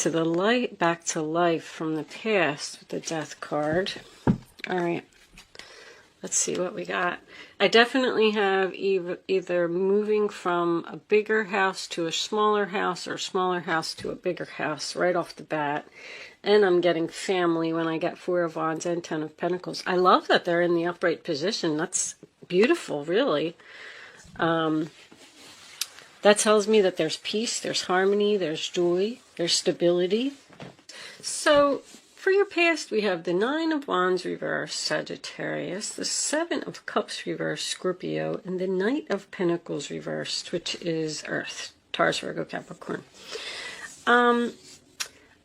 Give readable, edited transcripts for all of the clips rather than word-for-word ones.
to the light, back to life from the past with the Death card. All right. Let's see what we got. I definitely have either moving from a bigger house to a smaller house or a smaller house to a bigger house right off the bat. And I'm getting family when I get Four of Wands and Ten of Pentacles. I love that they're in the upright position. That's beautiful, really. That tells me that there's peace, there's harmony, there's joy, there's stability. So for your past, we have the Nine of Wands reverse, Sagittarius, the Seven of Cups reverse, Scorpio, and the Knight of Pentacles reversed, which is Earth, Taurus, Virgo, Capricorn. I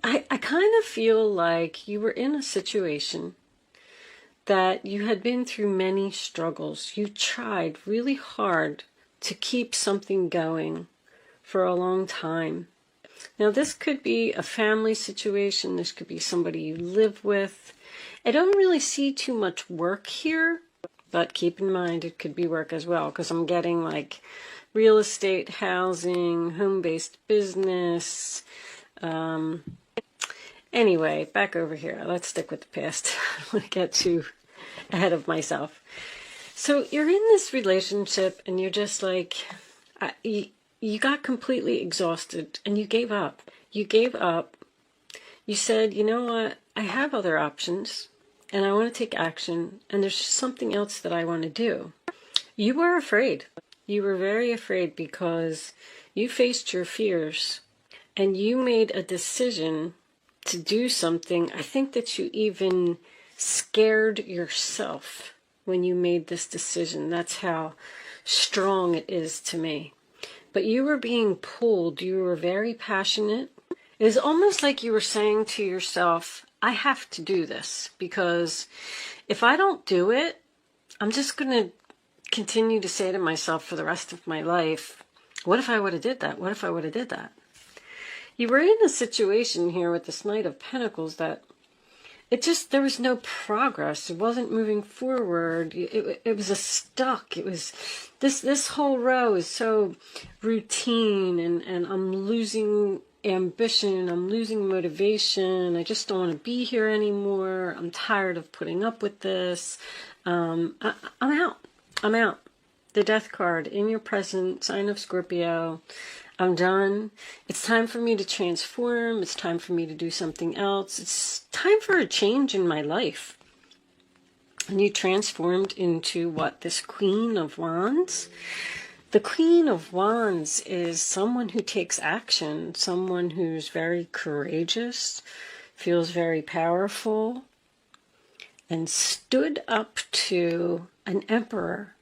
kind of feel like you were in a situation that you had been through many struggles. You tried really hard to keep something going for a long time. Now, this could be a family situation. This could be somebody you live with. I don't really see too much work here, but keep in mind it could be work as well, because I'm getting like real estate, housing, home-based business. Anyway, back over here. Let's stick with the past. I don't want to get too ahead of myself. So you're in this relationship and you're just like, you got completely exhausted and you gave up. You gave up. You said, you know what? I have other options and I want to take action, and there's just something else that I want to do. You were afraid. You were very afraid because you faced your fears and you made a decision to do something. I think that you even scared yourself when you made this decision. That's how strong it is to me. But you were being pulled. You were very passionate. It was almost like you were saying to yourself, I have to do this, because if I don't do it, I'm just going to continue to say to myself for the rest of my life, what if I would have did that? What if I would have did that? You were in a situation here with this Knight of Pentacles that there was no progress. It wasn't moving forward. It was a stuck. It was, this whole row is so routine, and I'm losing ambition. I'm losing motivation. I just don't want to be here anymore. I'm tired of putting up with this. I'm out. I'm out. The Death card in your present, sign of Scorpio. I'm done. It's time for me to transform. It's time for me to do something else. It's time for a change in my life. And you transformed into what? This Queen of Wands? The Queen of Wands is someone who takes action, someone who's very courageous, feels very powerful, and stood up to an emperor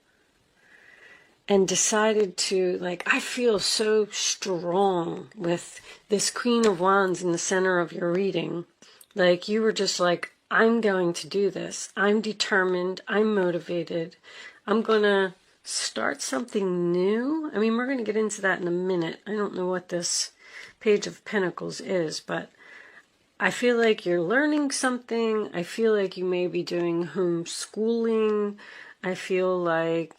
and decided to, like, I feel so strong with this Queen of Wands in the center of your reading. Like, you were just like, I'm going to do this. I'm determined. I'm motivated. I'm going to start something new. I mean, we're going to get into that in a minute. I don't know what this Page of Pentacles is, but I feel like you're learning something. I feel like you may be doing homeschooling. I feel like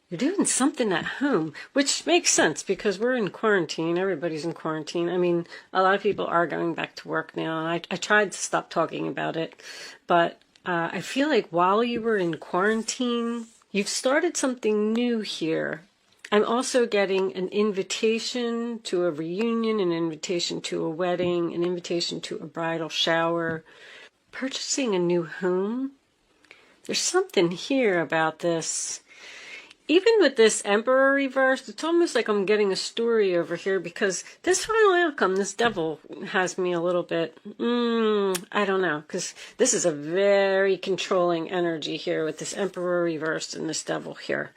you're doing something at home, which makes sense because we're in quarantine. Everybody's in quarantine. I mean, a lot of people are going back to work now. I tried to stop talking about it, but I feel like while you were in quarantine, you've started something new here. I'm also getting an invitation to a reunion, an invitation to a wedding, an invitation to a bridal shower, purchasing a new home. There's something here about this. Even with this Emperor reversed, it's almost like I'm getting a story over here, because this final outcome, this Devil, has me a little bit, I don't know, because this is a very controlling energy here with this Emperor reversed and this Devil here.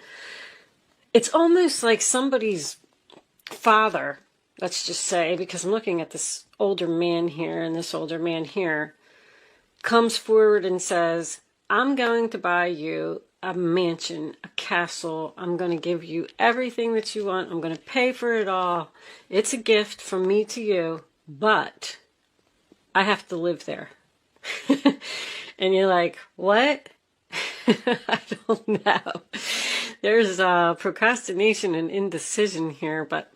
It's almost like somebody's father, let's just say, because I'm looking at this older man here, and this older man here comes forward and says, I'm going to buy you a mansion, a castle. I'm going to give you everything that you want. I'm going to pay for it all. It's a gift from me to you, but I have to live there. And you're like, what? I don't know. There's procrastination and indecision here, but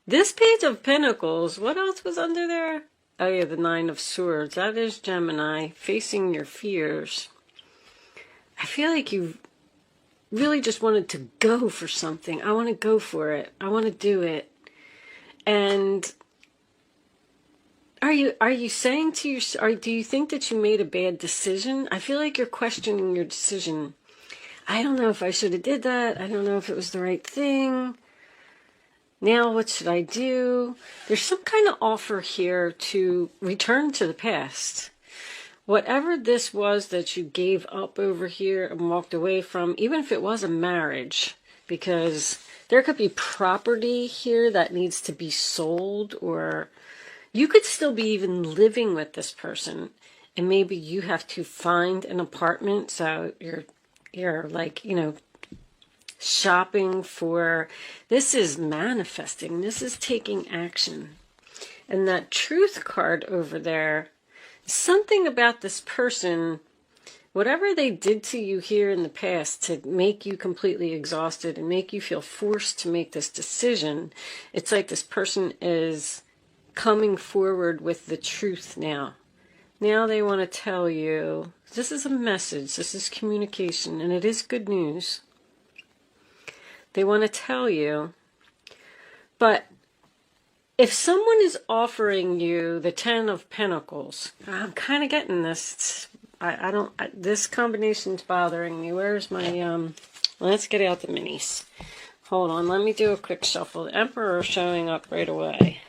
this Page of Pentacles, what else was under there? Oh yeah, the Nine of Swords. That is Gemini, facing your fears. I feel like you really just wanted to go for something. I want to go for it. I want to do it. And are you saying to yourself, do you think that you made a bad decision? I feel like you're questioning your decision. I don't know if I should have did that. I don't know if it was the right thing. Now what should I do? There's some kind of offer here to return to the past. Whatever this was that you gave up over here and walked away from, even if it was a marriage, because there could be property here that needs to be sold, or you could still be even living with this person, and maybe you have to find an apartment, so you're like, shopping for, this is manifesting, this is taking action. And that Truth card over there, something about this person, whatever they did to you here in the past to make you completely exhausted and make you feel forced to make this decision, it's like this person is coming forward with the truth now. Now they want to tell you, this is a message, this is communication, and it is good news. They want to tell you, but if someone is offering you the Ten of Pentacles, I'm kind of getting this. This combination's bothering me. Where's my, let's get out the minis. Hold on, let me do a quick shuffle. The Emperor showing up right away.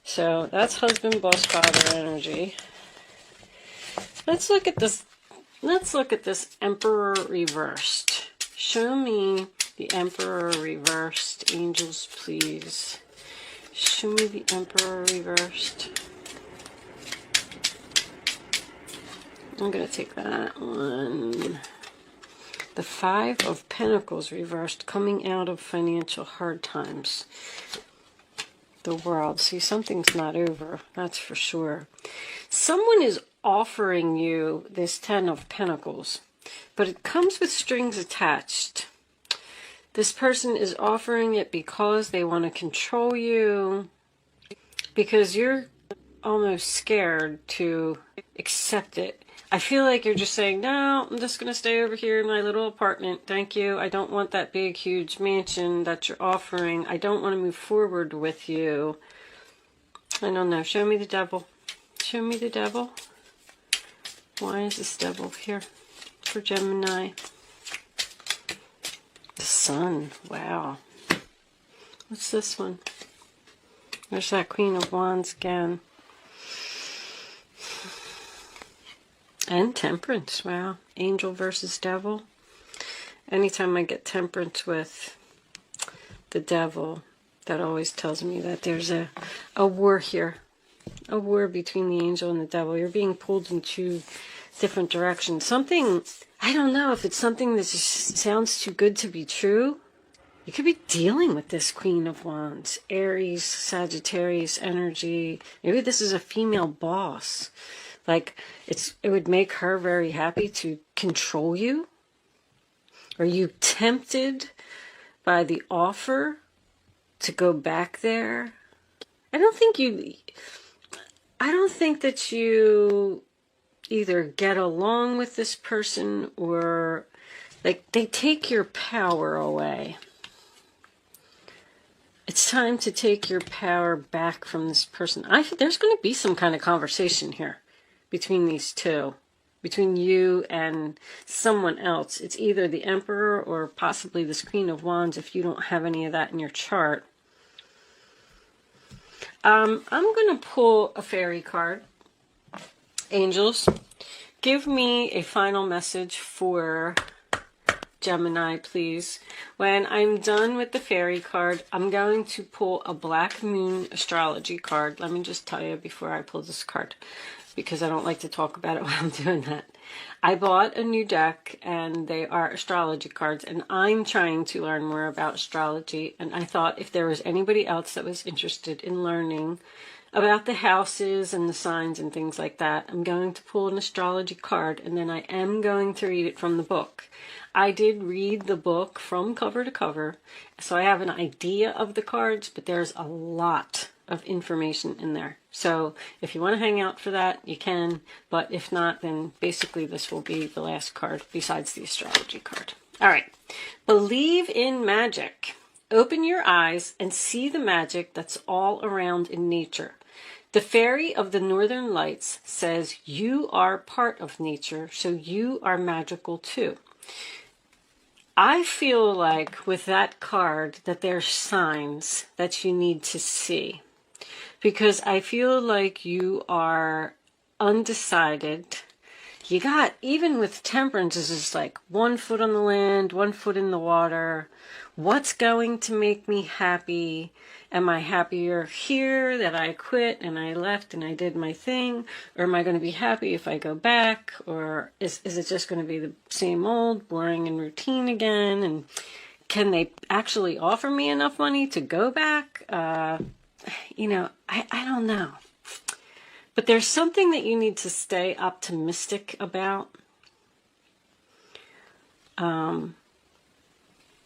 So that's husband, boss, father energy. Let's look at this. Let's look at this Emperor reversed. Show me the Emperor reversed. Angels, please. Show me the Emperor reversed. I'm going to take that one. The Five of Pentacles reversed, coming out of financial hard times. The World. See, something's not over, that's for sure. Someone is offering you this Ten of Pentacles, but it comes with strings attached. This person is offering it because they want to control you, because you're almost scared to accept it. I feel like you're just saying, no, I'm just going to stay over here in my little apartment. Thank you. I don't want that big, huge mansion that you're offering. I don't want to move forward with you. I don't know. Show me the Devil. Show me the Devil. Why is this Devil here for Gemini? The Sun. Wow. What's this one? There's that Queen of Wands again. And Temperance. Wow. Angel versus Devil. Anytime I get Temperance with the Devil, that always tells me that there's a war here. A war between the angel and the devil. You're being pulled in two different directions. Something, I don't know if it's something that just sounds too good to be true. You could be dealing with this Queen of Wands. Aries, Sagittarius energy. Maybe this is a female boss. Like, it would make her very happy to control you. Are you tempted by the offer to go back there? I don't think that you either get along with this person, or like they take your power away. It's time to take your power back from this person. There's going to be some kind of conversation here between these two, between you and someone else. It's either the Emperor or possibly this Queen of Wands if you don't have any of that in your chart. I'm going to pull a fairy card. Angels, give me a final message for Gemini, please. When I'm done with the fairy card, I'm going to pull a Black Moon astrology card. Let me just tell you before I pull this card, because I don't like to talk about it while I'm doing that. I bought a new deck, and they are astrology cards, and I'm trying to learn more about astrology, and I thought if there was anybody else that was interested in learning about the houses and the signs and things like that, I'm going to pull an astrology card, and then I am going to read it from the book. I did read the book from cover to cover, so I have an idea of the cards, but there's a lot of information in there. So if you want to hang out for that, you can. But if not, then basically this will be the last card besides the astrology card. All right. Believe in magic. Open your eyes and see the magic that's all around in nature. The fairy of the Northern Lights says you are part of nature, so you are magical too. I feel like with that card that there's signs that you need to see, because I feel like you are undecided. You got, even with Temperance, is just like 1 foot on the land, 1 foot in the water. What's going to make me happy? Am I happier here that I quit and I left and I did my thing? Or am I going to be happy if I go back? Or is it just going to be the same old, boring and routine again? And can they actually offer me enough money to go back? You know, I don't know. But there's something that you need to stay optimistic about.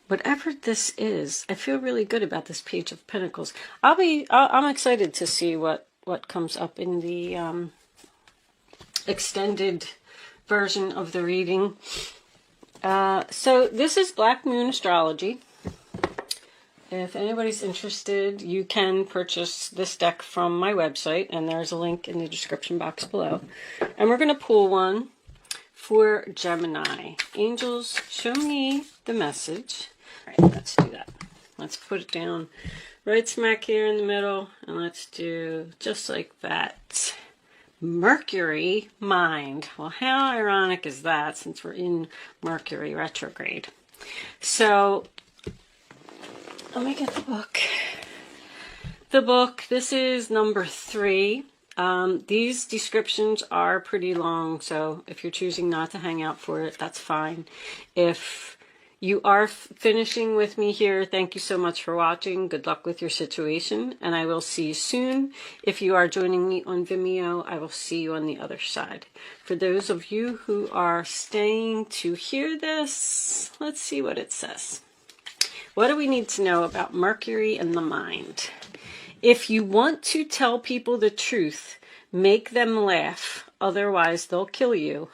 Whatever this is, I feel really good about this Page of Pentacles. I'm excited to see what comes up in the extended version of the reading. So this is Black Moon Astrology. If anybody's interested, you can purchase this deck from my website, and there's a link in the description box below. And we're going to pull one for Gemini. Angels, show me the message. All right, let's do that. Let's put it down right smack here in the middle, and let's do just like that. Mercury mind. Well, how ironic is that, since we're in Mercury retrograde? So let me get the book. The book, this is number 3. These descriptions are pretty long, so if you're choosing not to hang out for it, that's fine. If you are finishing with me here, thank you so much for watching. Good luck with your situation, and I will see you soon. If you are joining me on Vimeo, I will see you on the other side. For those of you who are staying to hear this, let's see what it says. What do we need to know about Mercury and the mind? If you want to tell people the truth, make them laugh. Otherwise, they'll kill you.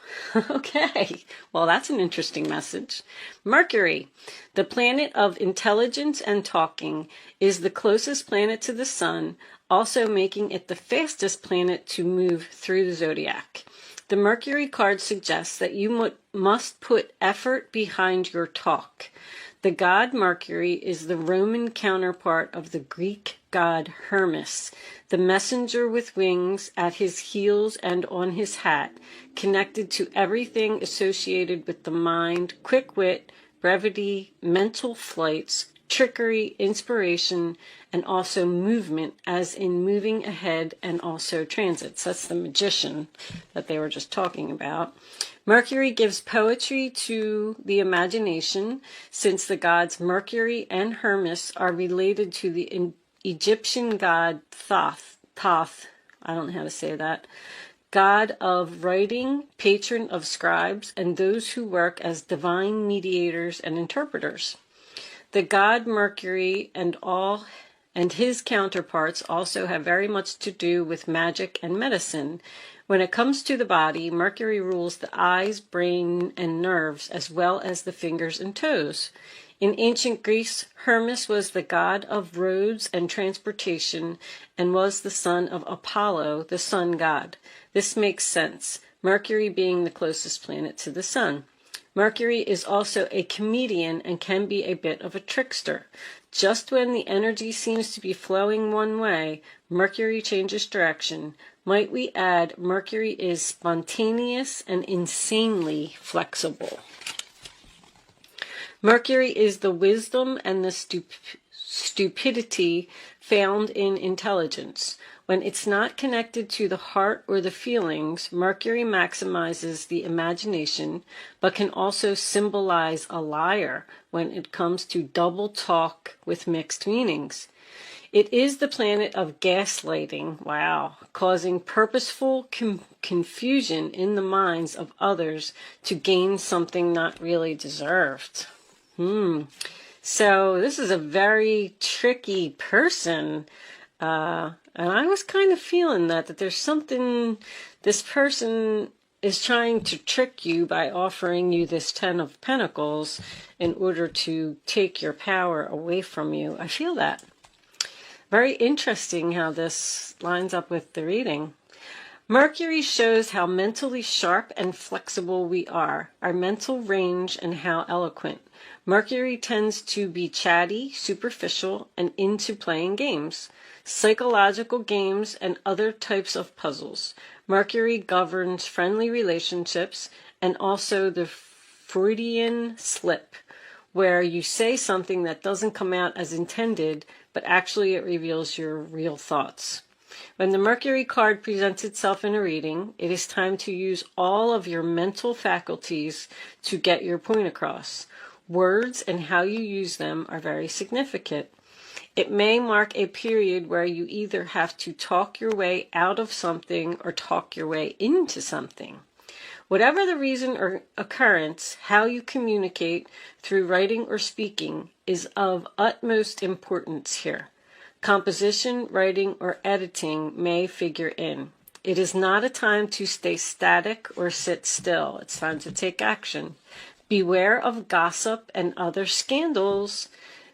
Okay, well, that's an interesting message. Mercury, the planet of intelligence and talking, is the closest planet to the sun, also making it the fastest planet to move through the zodiac. The Mercury card suggests that you must put effort behind your talk. The god Mercury is the Roman counterpart of the Greek god Hermes, the messenger with wings at his heels and on his hat, connected to everything associated with the mind, quick wit, brevity, mental flights, trickery, inspiration, and also movement, as in moving ahead, and also transits. That's the magician that they were just talking about. Mercury gives poetry to the imagination, since the gods Mercury and Hermes are related to the Egyptian god Thoth, I don't know how to say that, god of writing, patron of scribes, and those who work as divine mediators and interpreters. The god Mercury and his counterparts also have very much to do with magic and medicine. When it comes to the body, Mercury rules the eyes, brain, and nerves, as well as the fingers and toes. In ancient Greece, Hermes was the god of roads and transportation, and was the son of Apollo, the sun god. This makes sense, Mercury being the closest planet to the sun. Mercury is also a comedian and can be a bit of a trickster. Just when the energy seems to be flowing one way, Mercury changes direction. Might we add, Mercury is spontaneous and insanely flexible. Mercury is the wisdom and the stupidity found in intelligence. When it's not connected to the heart or the feelings, Mercury maximizes the imagination, but can also symbolize a liar when it comes to double talk with mixed meanings. It is the planet of gaslighting, wow, causing purposeful confusion in the minds of others to gain something not really deserved. So this is a very tricky person. And I was kind of feeling that there's something, this person is trying to trick you by offering you this 10 of Pentacles in order to take your power away from you. I feel that. Very interesting how this lines up with the reading. Mercury shows how mentally sharp and flexible we are, our mental range, and how eloquent. Mercury tends to be chatty, superficial, and into playing games, psychological games, and other types of puzzles. Mercury governs friendly relationships and also the Freudian slip, where you say something that doesn't come out as intended, but actually it reveals your real thoughts. When the Mercury card presents itself in a reading, it is time to use all of your mental faculties to get your point across. Words and how you use them are very significant. It may mark a period where you either have to talk your way out of something or talk your way into something. Whatever the reason or occurrence, how you communicate through writing or speaking is of utmost importance here. Composition, writing, or editing may figure in. It is not a time to stay static or sit still. It's time to take action. Beware of gossip and other scandals.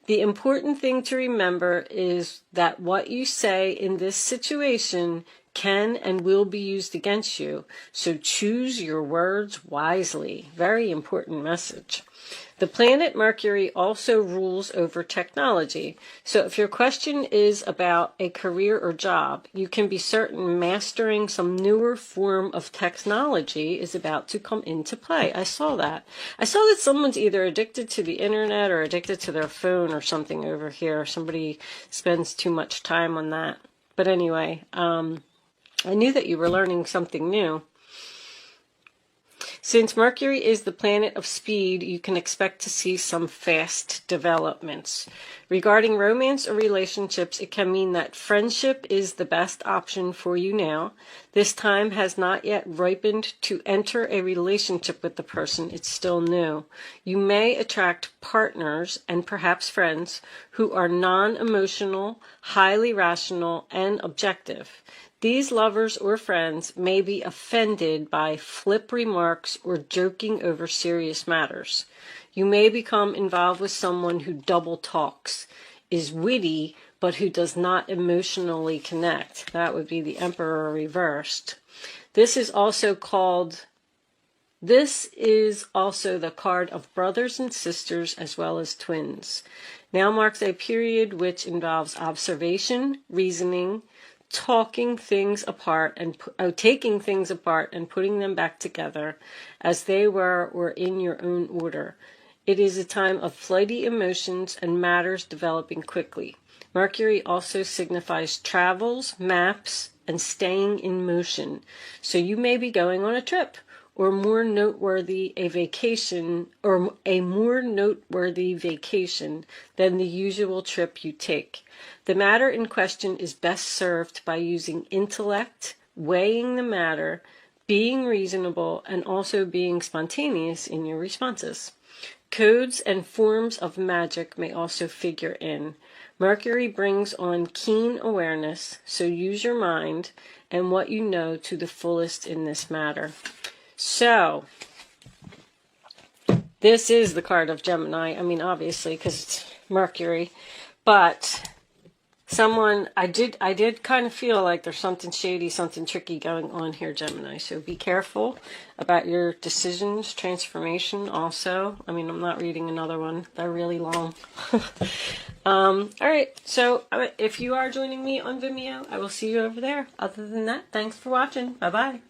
The important thing to remember is that what you say in this situation can and will be used against you. So choose your words wisely. Very important message. The planet Mercury also rules over technology. So if your question is about a career or job, you can be certain mastering some newer form of technology is about to come into play. I saw that. I saw that someone's either addicted to the internet or addicted to their phone or something over here. Somebody spends too much time on that. But anyway, I knew that you were learning something new. Since Mercury is the planet of speed, you can expect to see some fast developments. Regarding romance or relationships, it can mean that friendship is the best option for you now. This time has not yet ripened to enter a relationship with the person. It's still new. You may attract partners and perhaps friends who are non-emotional, highly rational, and objective. These lovers or friends may be offended by flip remarks or joking over serious matters. You may become involved with someone who double talks, is witty, but who does not emotionally connect. That would be the Emperor reversed. This is also the card of brothers and sisters as well as twins. Now marks a period which involves observation, reasoning, taking things apart and putting them back together as they were or in your own order. It is a time of flighty emotions and matters developing quickly. Mercury also signifies travels, maps, and staying in motion. So you may be going on a trip or a more noteworthy vacation than the usual trip you take. The matter in question is best served by using intellect, weighing the matter, being reasonable, and also being spontaneous in your responses. Codes and forms of magic may also figure in. Mercury brings on keen awareness, so use your mind and what you know to the fullest in this matter. So, this is the card of Gemini. I mean, obviously, because it's Mercury. But I did kind of feel like there's something shady, something tricky going on here, Gemini. So be careful about your decisions, transformation also. I mean, I'm not reading another one. They're really long. All right. So if you are joining me on Vimeo, I will see you over there. Other than that, thanks for watching. Bye-bye.